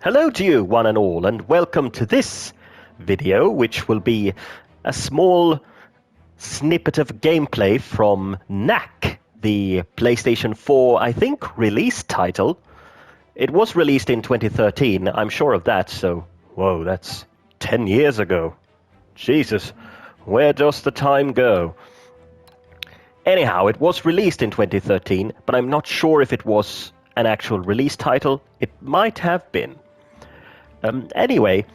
Hello to you, one and all, and welcome to this video, which will be a small snippet of gameplay from KNACK, the PlayStation 4, I think, release title. It was released in 2013, I'm sure of that, so, whoa, that's 10 years ago. Jesus, where does the time go? Anyhow, it was released in 2013, but I'm not sure if it was an actual release title. It might have been. Anyway,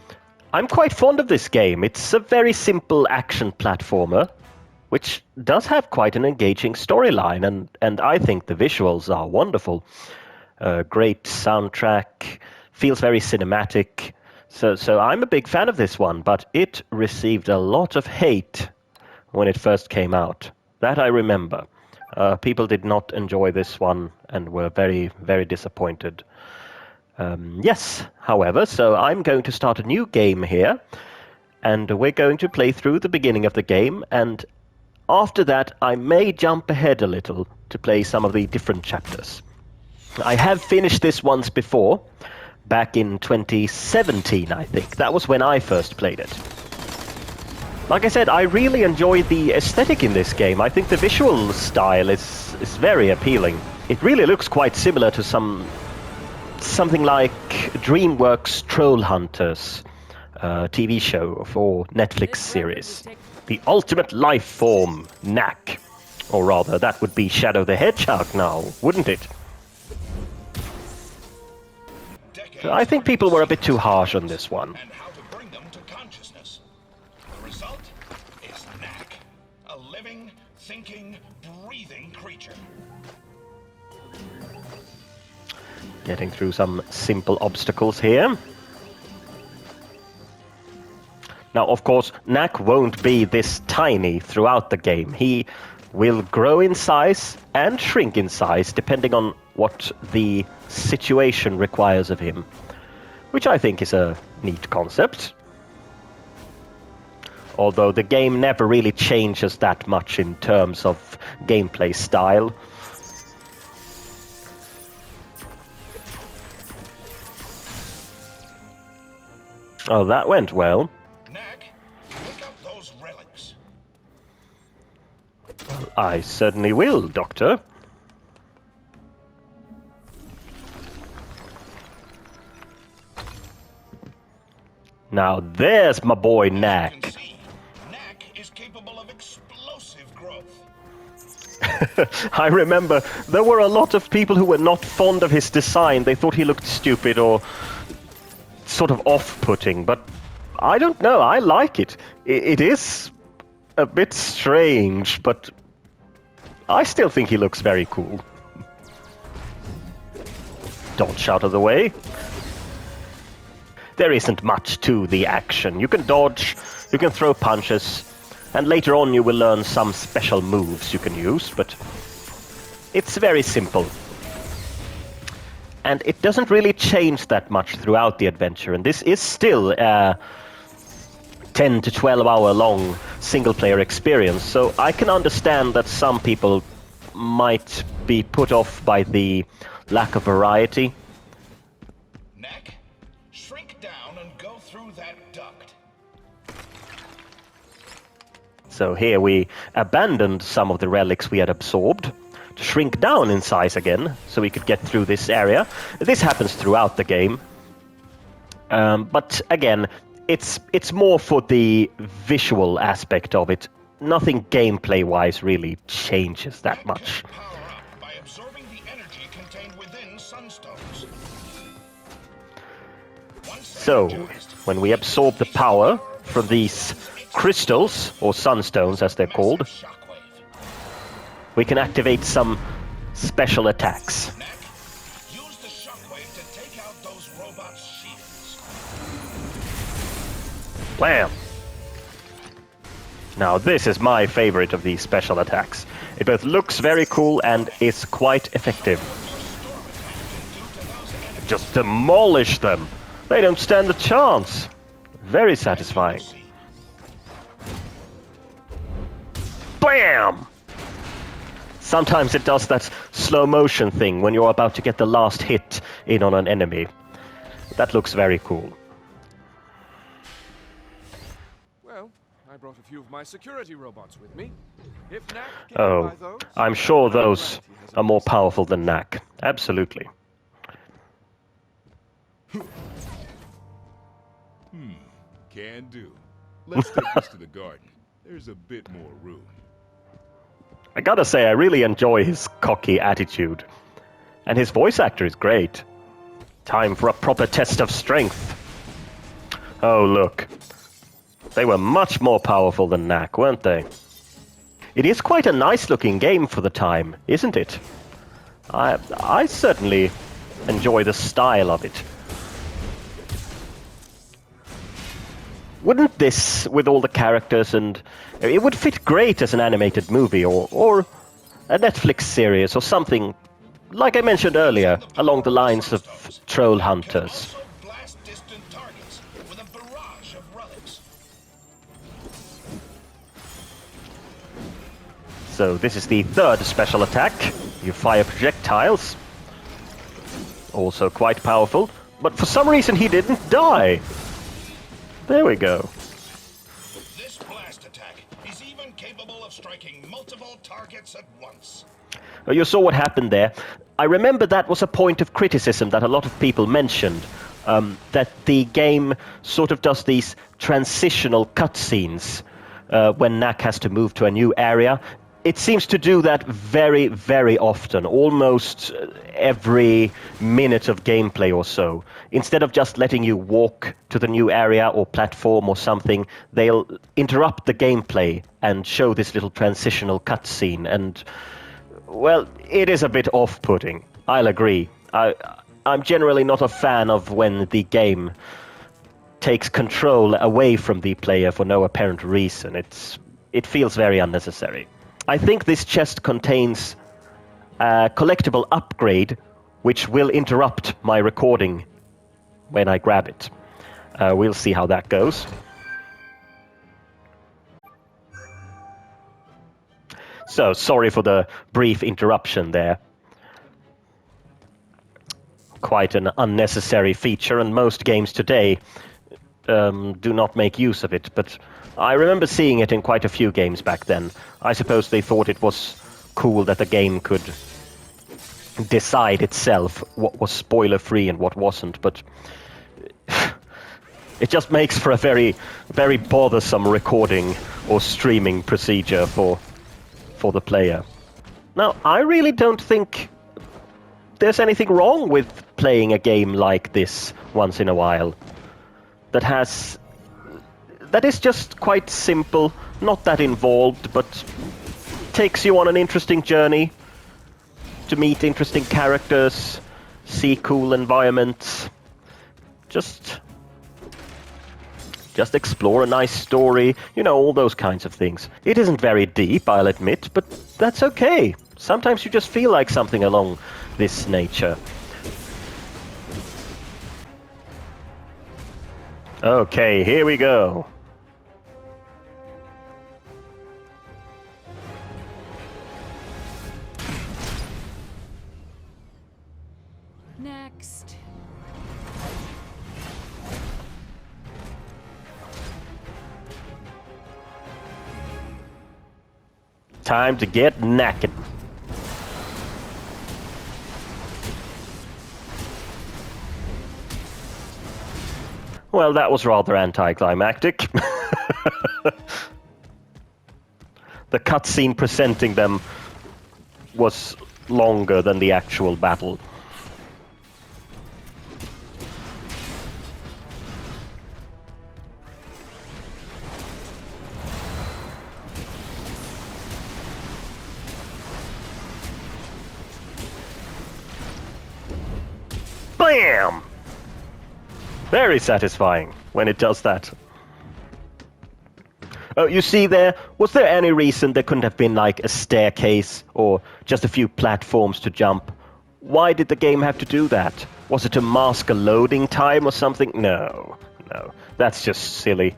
I'm quite fond of this game. It's a very simple action platformer, which does have quite an engaging storyline, and I think the visuals are wonderful. Great soundtrack, feels very cinematic. So I'm a big fan of this one, but it received a lot of hate when it first came out. That I remember. People did not enjoy this one and were very, very disappointed. Yes, however, so I'm going to start a new game here, and we're going to play through the beginning of the game, and after that I may jump ahead a little to play some of the different chapters. I have finished this once before, back in 2017, I think. That was when I first played it. Like I said, I really enjoyed the aesthetic in this game. I think the visual style is very appealing. It really looks quite similar to something like DreamWorks Troll Hunters TV show for Netflix series. The ultimate life form, KNACK. Or rather, that would be Shadow the Hedgehog now, wouldn't it? So I think people were a bit too harsh on this one. Getting through some simple obstacles here. Now, of course, KNACK won't be this tiny throughout the game. He will grow in size and shrink in size depending on what the situation requires of him, which I think is a neat concept. Although the game never really changes that much in terms of gameplay style. Oh, that went well. KNACK, pick up those relics. I certainly will, Doctor. Now there's my boy KNACK. KNACK is capable of explosive growth. I remember there were a lot of people who were not fond of his design. They thought he looked stupid or sort of off-putting, but I don't know, I like it. It is a bit strange, but I still think he looks very cool. Dodge out of the way. There isn't much to the action. You can dodge, you can throw punches, and later on you will learn some special moves you can use, but it's very simple. And it doesn't really change that much throughout the adventure, and this is still a 10 to 12 hour long single-player experience, so I can understand that some people might be put off by the lack of variety. KNACK, shrink down and go through that duct. So here we abandoned some of the relics we had absorbed to shrink down in size again, so we could get through this area. This happens throughout the game. But again, it's more for the visual aspect of it. Nothing gameplay-wise really changes that much. Power up by absorbing the energy contained within sunstones. So, when we absorb the power from these crystals, or sunstones as they're called, we can activate some special attacks. KNACK, use the shockwave to take out those robots' shields. Wham! Now this is my favorite of these special attacks. It both looks very cool and is quite effective. Just demolish them! They don't stand a chance! Very satisfying. Bam! Sometimes it does that slow motion thing when you're about to get the last hit in on an enemy. That looks very cool. Well, I brought a few of my security robots with me. If KNACK can Oh, buy those, I'm sure those glad he has are more invested. powerful than KNACK. Absolutely. Can do. Let's take this to the garden. There's a bit more room. I gotta say, I really enjoy his cocky attitude. And his voice actor is great. Time for a proper test of strength. Oh, look. They were much more powerful than KNACK, weren't they? It is quite a nice-looking game for the time, isn't it? I certainly enjoy the style of it. Wouldn't this, with all the characters and... It would fit great as an animated movie or a Netflix series or something, like I mentioned earlier, along the lines of Troll Hunters. Also blast distant targets with a barrage of relics. So this is the third special attack. You fire projectiles. Also quite powerful. But for some reason he didn't die. There we go. This blast attack is even capable of striking multiple targets at once. Oh, you saw what happened there. I remember that was a point of criticism that a lot of people mentioned. That the game sort of does these transitional cutscenes when KNACK has to move to a new area. It seems to do that very, very often, almost every minute of gameplay or so. Instead of just letting you walk to the new area or platform or something, they'll interrupt the gameplay and show this little transitional cutscene. And, well, it is a bit off-putting. I'll agree. I'm generally not a fan of when the game takes control away from the player for no apparent reason. It feels very unnecessary. I think this chest contains a collectible upgrade which will interrupt my recording when I grab it. We'll see how that goes. So, sorry for the brief interruption there. Quite an unnecessary feature, and most games today do not make use of it, but I remember seeing it in quite a few games back then. I suppose they thought it was cool that the game could decide itself what was spoiler-free and what wasn't, but it just makes for a very, very bothersome recording or streaming procedure for the player. Now, I really don't think there's anything wrong with playing a game like this once in a while. That is just quite simple, not that involved, but takes you on an interesting journey to meet interesting characters, see cool environments, just explore a nice story, you know, all those kinds of things. It isn't very deep, I'll admit, but that's okay. Sometimes you just feel like something along this nature. Okay, here we go. Next. Time to get knackered. Well, that was rather anticlimactic. The cutscene presenting them was longer than the actual battle. Bam! Very satisfying when it does that. Oh, you see there, was there any reason there couldn't have been like a staircase or just a few platforms to jump? Why did the game have to do that? Was it to mask a loading time or something? No, that's just silly.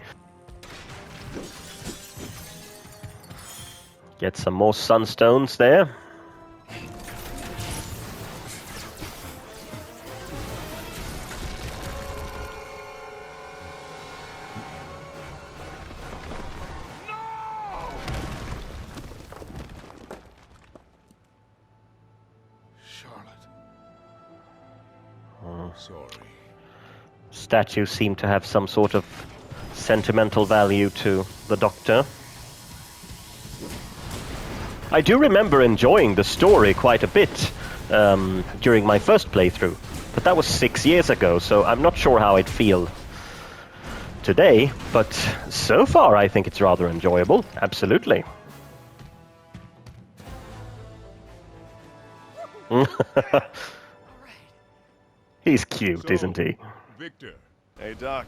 Get some more sunstones there. Sorry. Statues seem to have some sort of sentimental value to the Doctor. I do remember enjoying the story quite a bit during my first playthrough, but that was 6 years ago, so I'm not sure how I'd feel today, but so far I think it's rather enjoyable, absolutely. He's cute, So, isn't he? Victor, Hey, Doc.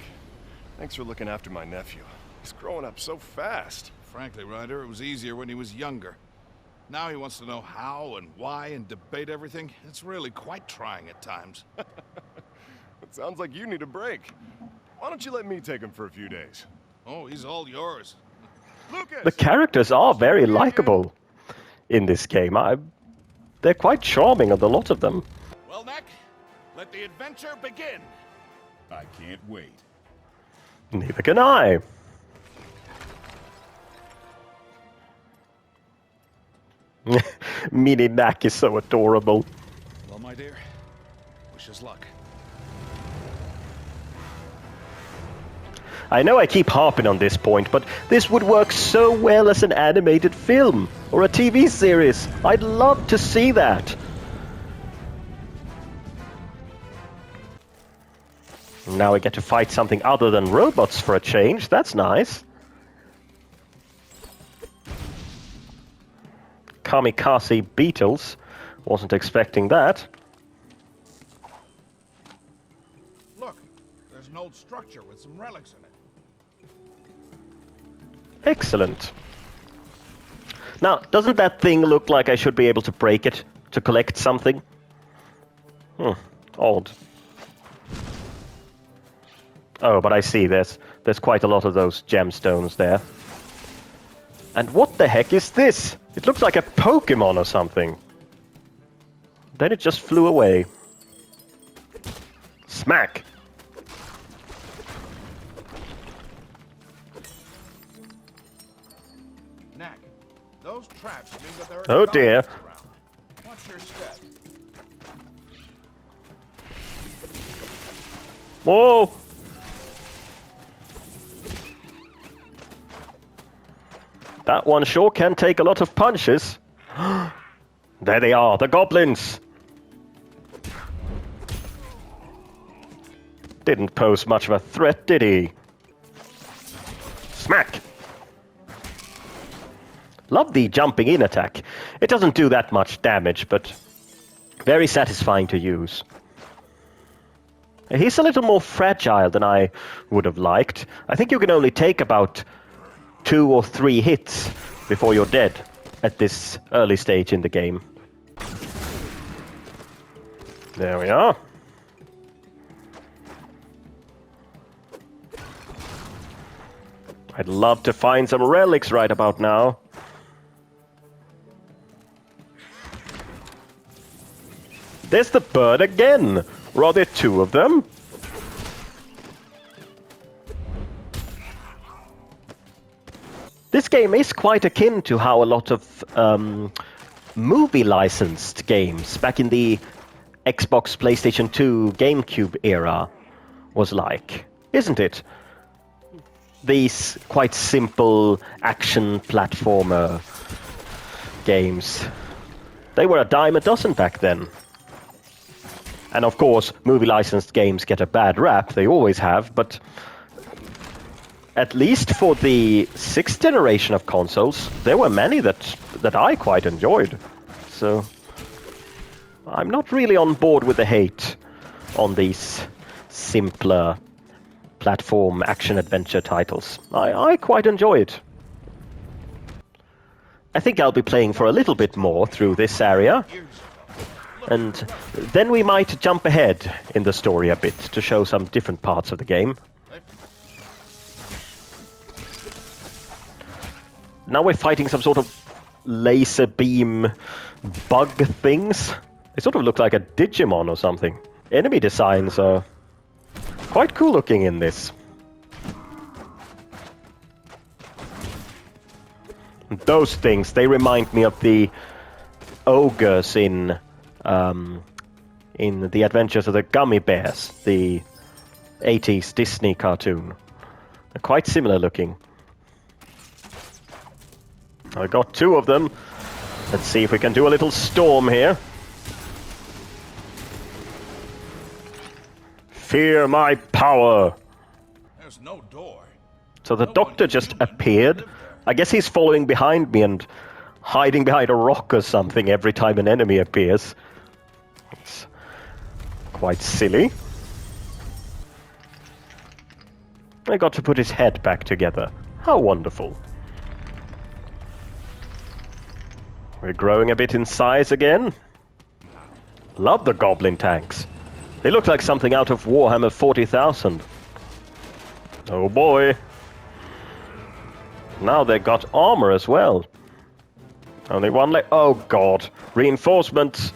Thanks for looking after my nephew. He's growing up so fast. Frankly, Ryder, it was easier when he was younger. Now he wants to know how and why and debate everything. It's really quite trying at times. It sounds like you need a break. Why don't you let me take him for a few days? Oh, he's all yours. Lucas! The characters are very likable in this game. They're quite charming, a lot of them. Well, Knack, let the adventure begin. I can't wait. Neither can I. Mini Knack is so adorable. Well, my dear, wish us luck. I know I keep harping on this point, but this would work so well as an animated film or a TV series. I'd love to see that. Now we get to fight something other than robots for a change. That's nice. Kamikaze beetles. Wasn't expecting that. Look, there's an old structure with some relics in it. Excellent. Now, doesn't that thing look like I should be able to break it to collect something? Odd. Oh, but I see there's quite a lot of those gemstones there. And what the heck is this? It looks like a Pokemon or something. Then it just flew away. Smack! Knack, those traps mean that there are Oh dear. goblins around. Watch your step. Whoa! That one sure can take a lot of punches. There they are, the goblins! Didn't pose much of a threat, did he? Smack! Love the jumping in attack. It doesn't do that much damage, but very satisfying to use. He's a little more fragile than I would have liked. I think you can only take about 2 or 3 hits before you're dead at this early stage in the game. There we are. I'd love to find some relics right about now. There's the bird again! Or are there 2 of them? This game is quite akin to how a lot of movie licensed games back in the Xbox, PlayStation 2, GameCube era was like, isn't it? These quite simple action platformer games. They were a dime a dozen back then. And of course, movie licensed games get a bad rap, they always have, but at least for the 6th generation of consoles, there were many that I quite enjoyed. So I'm not really on board with the hate on these simpler platform action-adventure titles. I quite enjoy it. I think I'll be playing for a little bit more through this area, and then we might jump ahead in the story a bit to show some different parts of the game. Now we're fighting some sort of laser beam bug things. They sort of look like a Digimon or something. Enemy designs are quite cool looking in this. Those things, they remind me of the ogres in in The Adventures of the Gummy Bears, the 80s Disney cartoon. They're quite similar looking. I got 2 of them. Let's see if we can do a little storm here. Fear my power! There's no door. So the doctor just appeared. I guess he's following behind me and hiding behind a rock or something every time an enemy appears. It's quite silly. I got to put his head back together. How wonderful. We're growing a bit in size again. Love the goblin tanks. They look like something out of Warhammer 40,000. Oh boy. Now they got armor as well. Only one oh god. Reinforcements.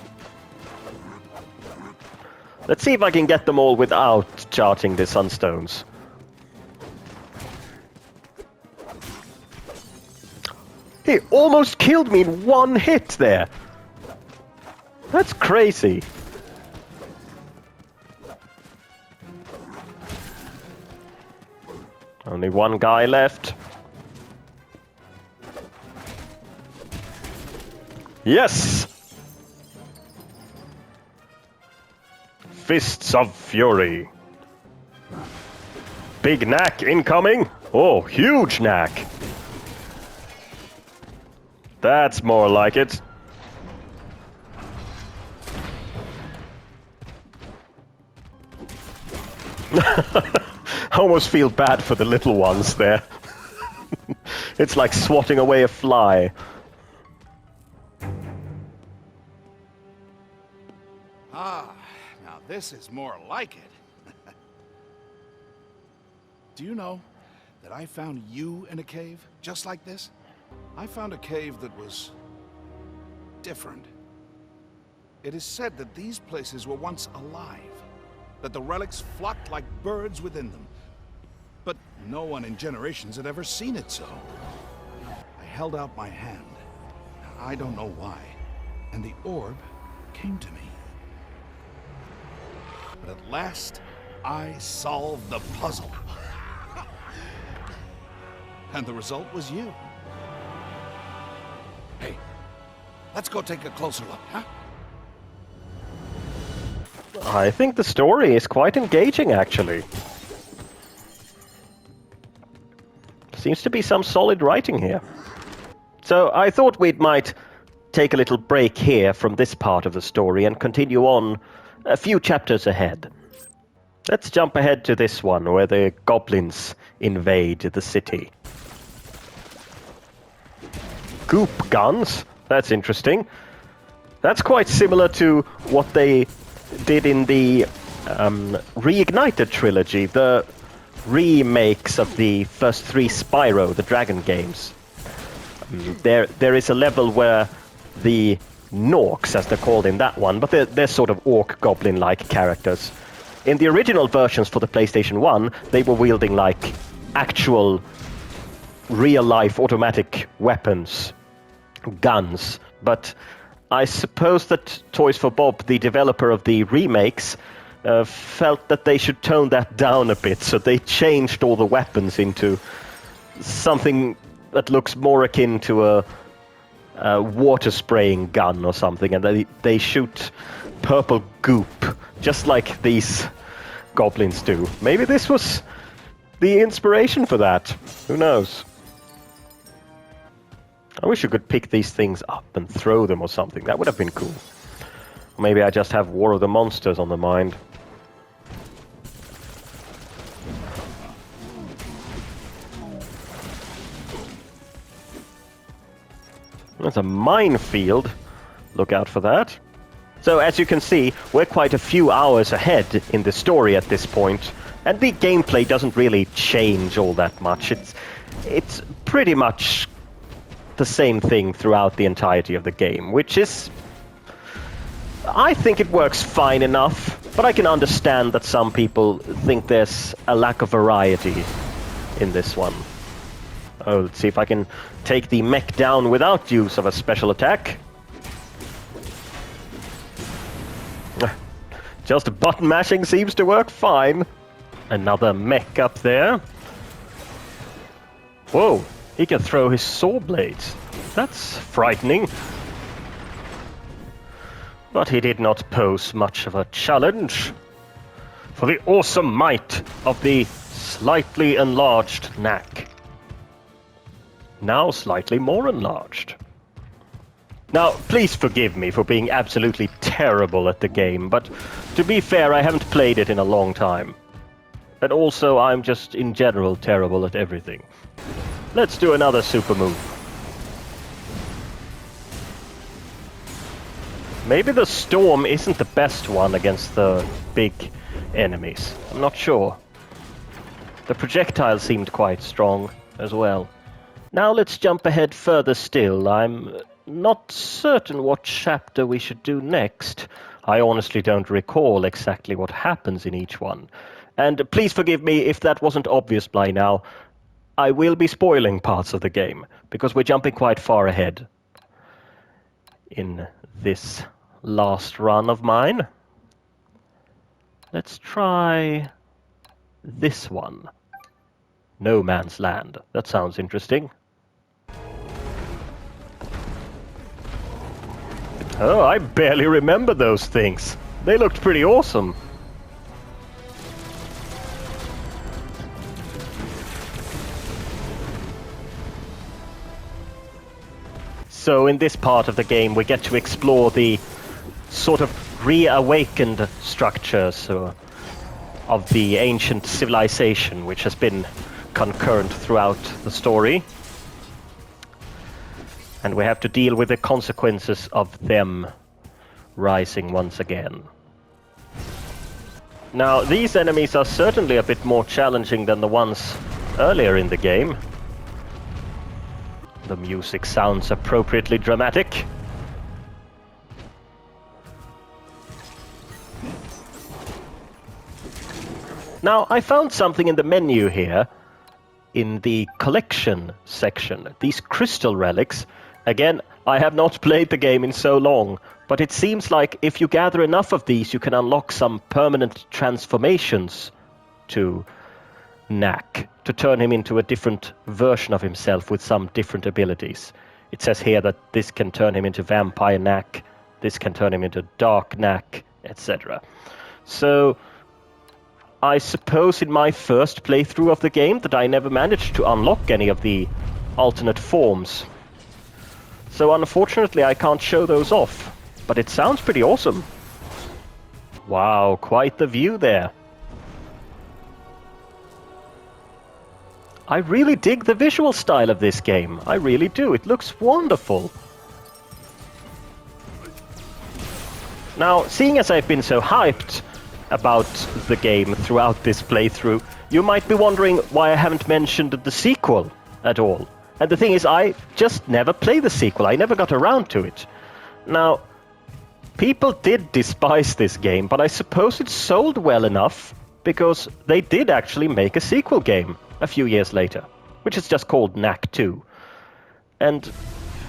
Let's see if I can get them all without charging the sunstones. He almost killed me in one hit there. That's crazy. Only one guy left. Yes! Fists of Fury. Big knack incoming. Oh, huge knack. That's more like it. I almost feel bad for the little ones there. It's like swatting away a fly. Ah, now this is more like it. Do you know that I found you in a cave just like this? I found a cave that was different. It is said that these places were once alive, that the relics flocked like birds within them. But no one in generations had ever seen it so. I held out my hand. I don't know why. And the orb came to me. But at last, I solved the puzzle. And the result was you. Hey, let's go take a closer look, huh? I think the story is quite engaging, actually. Seems to be some solid writing here. So I thought we might take a little break here from this part of the story and continue on a few chapters ahead. Let's jump ahead to this one, where the goblins invade the city. Goop guns? That's interesting. That's quite similar to what they did in the Reignited trilogy, the remakes of the first 3 Spyro, the Dragon games. There is a level where the Norks, as they're called in that one, but they're sort of orc goblin-like characters. In the original versions for the PlayStation 1, they were wielding like actual real-life automatic weapons, guns, but I suppose that Toys for Bob, the developer of the remakes, felt that they should tone that down a bit, so they changed all the weapons into something that looks more akin to a water spraying gun or something, and they shoot purple goop, just like these goblins do. Maybe this was the inspiration for that. Who knows? I wish you could pick these things up and throw them or something. That would have been cool. Maybe I just have War of the Monsters on the mind. There's a minefield. Look out for that. So as you can see, we're quite a few hours ahead in the story at this point, and the gameplay doesn't really change all that much. It's pretty much the same thing throughout the entirety of the game, which is... I think it works fine enough, but I can understand that some people think there's a lack of variety in this one. Oh, let's see if I can take the mech down without use of a special attack. Just button mashing seems to work fine. Another mech up there. Whoa, he can throw his saw blades. That's frightening. But he did not pose much of a challenge. For the awesome might of the slightly enlarged KNACK. Now slightly more enlarged. Now, please forgive me for being absolutely terrible at the game, but to be fair, I haven't played it in a long time. And also, I'm just in general terrible at everything. Let's do another super move. Maybe the storm isn't the best one against the big enemies. I'm not sure. The projectile seemed quite strong as well. Now let's jump ahead further still. I'm not certain what chapter we should do next. I honestly don't recall exactly what happens in each one. And please forgive me if that wasn't obvious by now. I will be spoiling parts of the game, because we're jumping quite far ahead in this last run of mine. Let's try this one. No Man's Land. That sounds interesting. Oh, I barely remember those things. They looked pretty awesome. So in this part of the game we get to explore the sort of reawakened structures of the ancient civilization, which has been concurrent throughout the story. And we have to deal with the consequences of them rising once again. Now, these enemies are certainly a bit more challenging than the ones earlier in the game. The music sounds appropriately dramatic. Now, I found something in the menu here, in the collection section. These crystal relics. Again, I have not played the game in so long, but it seems like if you gather enough of these, you can unlock some permanent transformations to KNACK, to turn him into a different version of himself with some different abilities. It says here that this can turn him into Vampire KNACK, this can turn him into Dark KNACK, etc. So, I suppose in my first playthrough of the game that I never managed to unlock any of the alternate forms. So unfortunately I can't show those off, but it sounds pretty awesome. Wow, quite the view there. I really dig the visual style of this game. I really do. It looks wonderful. Now, seeing as I've been so hyped about the game throughout this playthrough, you might be wondering why I haven't mentioned the sequel at all. And the thing is, I just never played the sequel. I never got around to it. Now, people did despise this game, but I suppose it sold well enough because they did actually make a sequel game a few years later, which is just called KNACK 2. And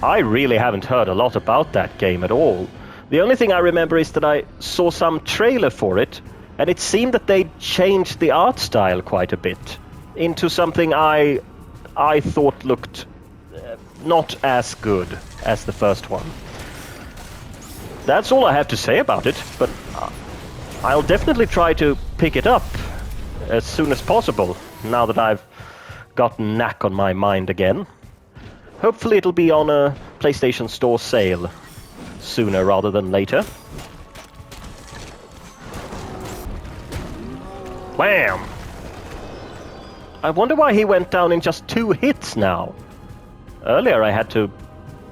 I really haven't heard a lot about that game at all. The only thing I remember is that I saw some trailer for it, and it seemed that they changed the art style quite a bit into something I thought looked not as good as the first one. That's all I have to say about it, but I'll definitely try to pick it up as soon as possible, now that I've got KNACK on my mind again. Hopefully it'll be on a PlayStation Store sale sooner rather than later. Wham! I wonder why he went down in just 2 hits now. Earlier I had to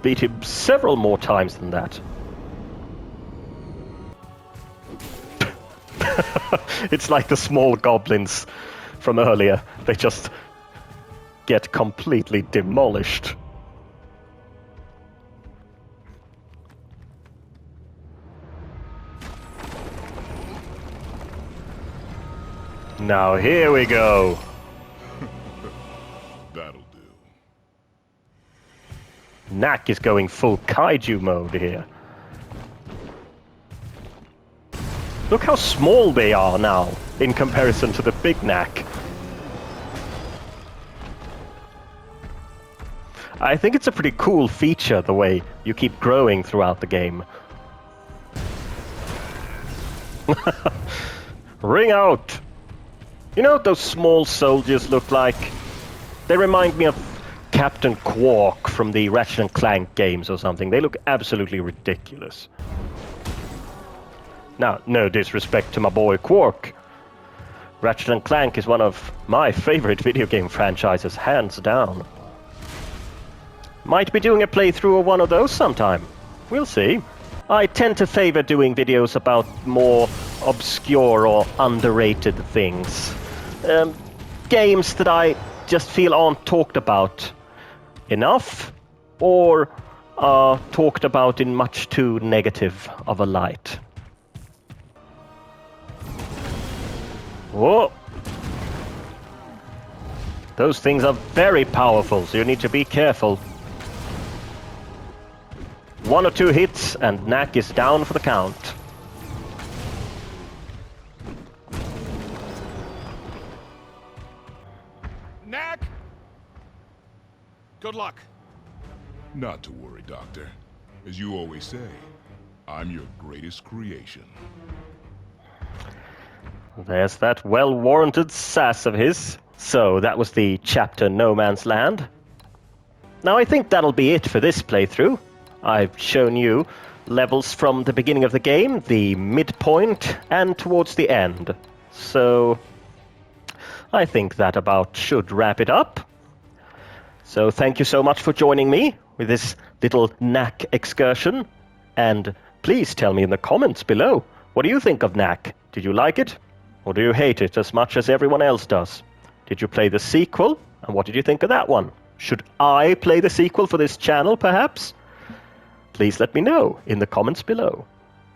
beat him several more times than that. It's like the small goblins from earlier. They just get completely demolished. Now here we go. That'll do. KNACK is going full kaiju mode here. Look how small they are now in comparison to the big knack. I think it's a pretty cool feature, the way you keep growing throughout the game. Ring out! You know what those small soldiers look like? They remind me of Captain Quark from the Ratchet & Clank games or something. They look absolutely ridiculous. Now, no disrespect to my boy Quark. Ratchet & Clank is one of my favorite video game franchises, hands down. Might be doing a playthrough of one of those sometime. We'll see. I tend to favor doing videos about more obscure or underrated things. Games that I just feel aren't talked about enough, or are talked about in much too negative of a light. Whoa! Those things are very powerful, so you need to be careful. 1 or 2 hits, and Knack is down for the count. Knack! Good luck. Not to worry, Doctor. As you always say, I'm your greatest creation. There's that well-warranted sass of his. So, that was the chapter No Man's Land. Now I think that'll be it for this playthrough. I've shown you levels from the beginning of the game, the midpoint, and towards the end. So, I think that about should wrap it up. So thank you so much for joining me with this little Knack excursion. And please tell me in the comments below, what do you think of Knack? Did you like it? Or do you hate it as much as everyone else does? Did you play the sequel? And what did you think of that one? Should I play the sequel for this channel, perhaps? Please let me know in the comments below.